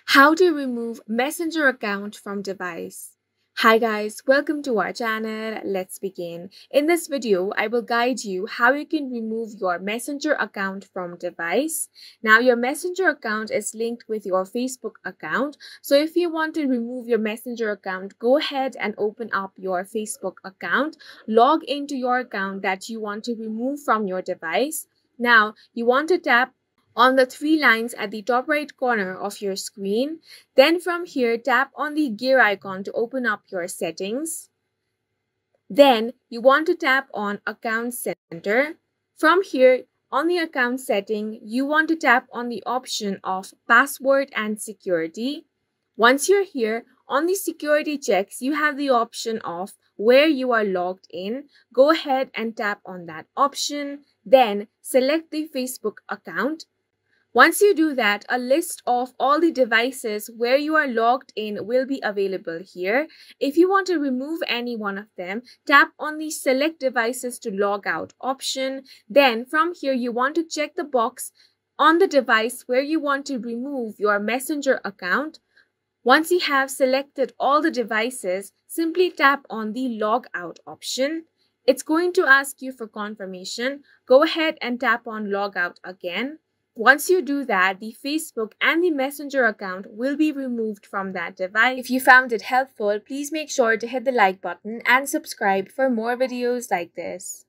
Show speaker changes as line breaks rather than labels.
How to remove Messenger account from device. Hi guys, welcome to our channel. Let's begin. In this video, I will guide you how you can remove your Messenger account from device. Now, your Messenger account is linked with your Facebook account. So if you want to remove your Messenger account, go ahead and open up your Facebook account. Log into your account that you want to remove from your device. Now, you want to tap on the three lines at the top right corner of your screen. Then from here, tap on the gear icon to open up your settings. Then you want to tap on Account Center. From here, on the account setting, you want to tap on the option of Password and Security. Once you're here, on the security checks, you have the option of where you are logged in. Go ahead and tap on that option. Then select the Facebook account. Once you do that, a list of all the devices where you are logged in will be available here. If you want to remove any one of them, tap on the Select Devices to Log Out option. Then from here, you want to check the box on the device where you want to remove your Messenger account. Once you have selected all the devices, simply tap on the Log Out option. It's going to ask you for confirmation. Go ahead and tap on Log Out again. Once you do that, the Facebook and the Messenger account will be removed from that device. If you found it helpful, please make sure to hit the like button and subscribe for more videos like this.